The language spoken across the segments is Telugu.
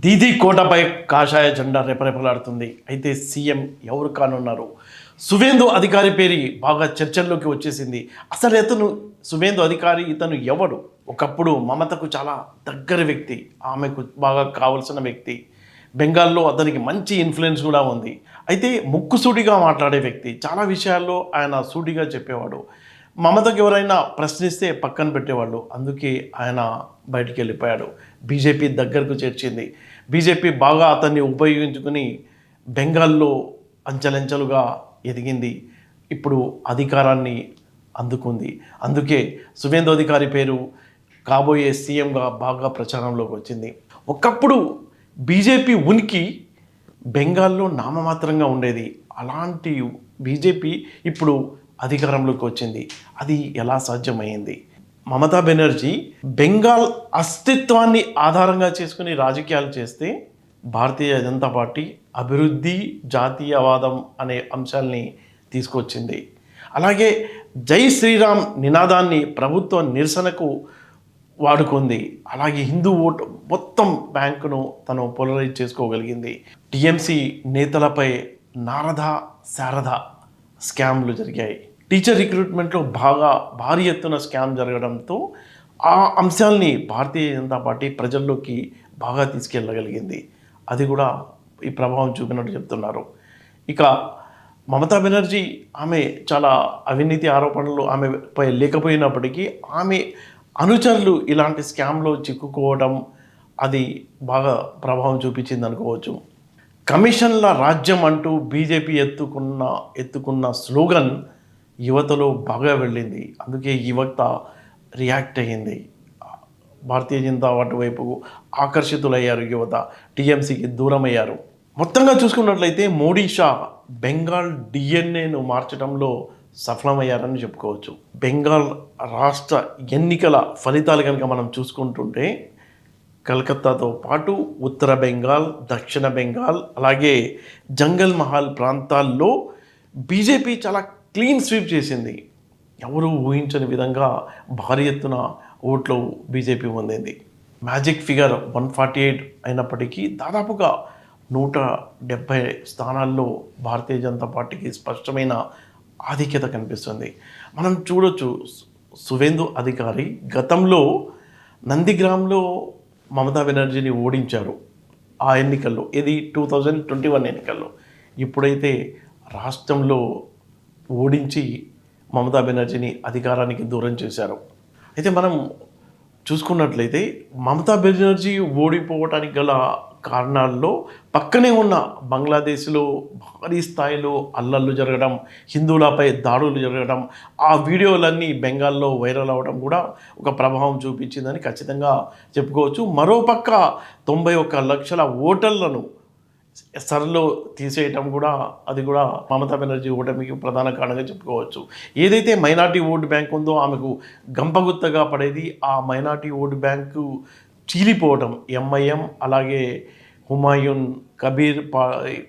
దీదీ కోటపై కాషాయ జెండా రెపరెపలాడుతుంది. అయితే సీఎం ఎవరు కానున్నారు? సువేందు అధికారి పేరు బాగా చర్చల్లోకి వచ్చేసింది. అసలు సువేందు అధికారి ఇతను ఎవడు? ఒకప్పుడు మమతకు చాలా దగ్గర వ్యక్తి, ఆమెకు బాగా కావలసిన వ్యక్తి. బెంగాల్లో అతనికి మంచి ఇన్ఫ్లుయెన్స్ కూడా ఉంది. అయితే ముక్కుసూటిగా మాట్లాడే వ్యక్తి, చాలా విషయాల్లో ఆయన సూటిగా చెప్పేవాడు. మమతకు ఎవరైనా ప్రశ్నిస్తే పక్కన పెట్టేవాళ్ళు. అందుకే ఆయన బయటికి వెళ్ళిపోయాడు. బీజేపీ దగ్గరకు చేర్చింది. బీజేపీ బాగా అతన్ని ఉపయోగించుకుని బెంగాల్లో అంచెలంచెలుగా ఎదిగింది. ఇప్పుడు అధికారాన్ని అందుకుంది. అందుకే సువేందు అధికారి పేరు కాబోయే సీఎంగా బాగా ప్రచారంలోకి వచ్చింది. ఒకప్పుడు బీజేపీ ఉనికి బెంగాల్లో నామమాత్రంగా ఉండేది. అలాంటి బీజేపీ ఇప్పుడు అధికారంలోకి వచ్చింది. అది ఎలా సాధ్యమైంది? మమతా బెనర్జీ బెంగాల్ అస్తిత్వాన్ని ఆధారంగా చేసుకుని రాజకీయాలు చేస్తే, భారతీయ జనతా పార్టీ అభివృద్ధి, జాతీయవాదం అనే అంశాల్ని తీసుకొచ్చింది. అలాగే జై శ్రీరామ్ నినాదాన్ని ప్రభుత్వ నిరసనకు వాడుకుంది. అలాగే హిందూ ఓటు మొత్తం బ్యాంకును తను పోలరైజ్ చేసుకోగలిగింది. టీఎంసీ నేతలపై నారద శారద స్కామ్లు జరిగాయి. టీచర్ రిక్రూట్మెంట్లో భారీ ఎత్తున స్కామ్ జరగడంతో ఆ అంశాల్ని భారతీయ జనతా పార్టీ ప్రజల్లోకి బాగా తీసుకెళ్ళగలిగింది. అది కూడా ఈ ప్రభావం చూపినట్టు చెప్తున్నారు. ఇక మమతా బెనర్జీ ఆమె చాలా అవినీతి ఆరోపణలు ఆమెపై లేకపోయినప్పటికీ ఆమె అనుచరులు ఇలాంటి స్కామ్లో చిక్కుకోవడం అది బాగా ప్రభావం చూపించింది అనుకోవచ్చు. కమిషన్ల రాజ్యం అంటూ బీజేపీ ఎత్తుకున్న స్లోగన్ యువతలో బాగా వెళ్ళింది. అందుకే యువత రియాక్ట్ అయ్యింది. భారతీయ జనతా పార్టీ వైపు ఆకర్షితులయ్యారు. యువత టీఎంసీకి దూరం అయ్యారు. మొత్తంగా చూసుకున్నట్లయితే మోడీ షా బెంగాల్ డిఎన్ఏను మార్చడంలో సఫలమయ్యారని చెప్పుకోవచ్చు. బెంగాల్ రాష్ట్ర ఎన్నికల ఫలితాలు కనుక మనం చూసుకుంటుంటే, కలకత్తాతో పాటు ఉత్తర బెంగాల్, దక్షిణ బెంగాల్, అలాగే జంగల్ మహల్ ప్రాంతాల్లో బీజేపీ చాలా క్లీన్ స్వీప్ చేసింది. ఎవరు ఊహించని విధంగా భారీ ఎత్తున ఓట్లు బీజేపీ పొందింది. మ్యాజిక్ ఫిగర్ 148 అయినప్పటికీ దాదాపుగా 170 స్థానాల్లో భారతీయ జనతా పార్టీకి స్పష్టమైన ఆధిక్యత కనిపిస్తుంది. మనం చూడొచ్చు, సువేందు అధికారి గతంలో నందిగ్రామ్లో మమతా బెనర్జీని ఓడించారు ఆ ఎన్నికల్లో. ఇది 2021 ఎన్నికల్లో. ఇప్పుడైతే రాష్ట్రంలో ఓడించి మమతా బెనర్జీని అధికారానికి దూరం చేశారు. అయితే మనం చూసుకున్నట్లయితే మమతా బెనర్జీ ఓడిపోవటానికి గల కారణాల్లో పక్కనే ఉన్న బంగ్లాదేశ్లో భారీ స్థాయిలో అల్లర్లు జరగడం, హిందువులపై దాడులు జరగడం, ఆ వీడియోలన్నీ బెంగాల్లో వైరల్ అవ్వడం కూడా ఒక ప్రభావం చూపించిందని ఖచ్చితంగా చెప్పుకోవచ్చు. మరోపక్క 91 లక్షల ఓటర్లను సరలో తీసేయటం కూడా, అది కూడా మమతా బెనర్జీ ఓటమికి ప్రధాన కారణంగా చెప్పుకోవచ్చు. ఏదైతే మైనార్టీ ఓటు బ్యాంక్ ఉందో ఆమెకు గంపగుత్తగా పడేది, ఆ మైనార్టీ ఓటు బ్యాంకు చీలిపోవటం. ఎంఐఎం అలాగే హుమాయూన్ కబీర్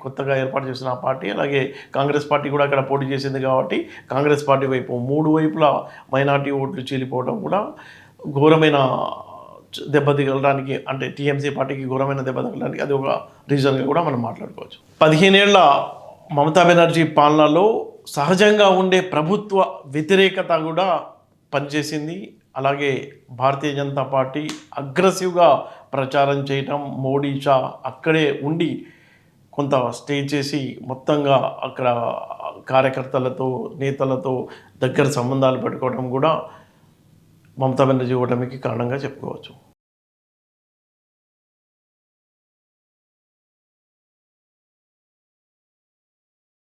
కొత్తగా ఏర్పాటు చేసిన పార్టీ, అలాగే కాంగ్రెస్ పార్టీ కూడా అక్కడ పోటీ చేసింది కాబట్టి కాంగ్రెస్ పార్టీ వైపు 3 వైపులా మైనార్టీ ఓట్లు చీలిపోవడం కూడా ఘోరమైన దెబ్బ తగలడానికి, అంటే టీఎంసీ పార్టీకి ఘోరమైన దెబ్బ తగలడానికి అది ఒక రీజన్గా కూడా మనం మాట్లాడుకోవచ్చు. 15 ఏళ్ల మమతా బెనర్జీ పాలనలో సహజంగా ఉండే ప్రభుత్వ వ్యతిరేకత కూడా పనిచేసింది. అలాగే భారతీయ జనతా పార్టీ అగ్రెసివ్గా ప్రచారం చేయటం, మోడీ షా అక్కడే ఉండి కొంత స్టే చేసి మొత్తంగా అక్కడ కార్యకర్తలతో, నేతలతో దగ్గర సంబంధాలు పెట్టుకోవడం కూడా మమతా బెనర్జీ ఓటమికి కారణంగా చెప్పుకోవచ్చు.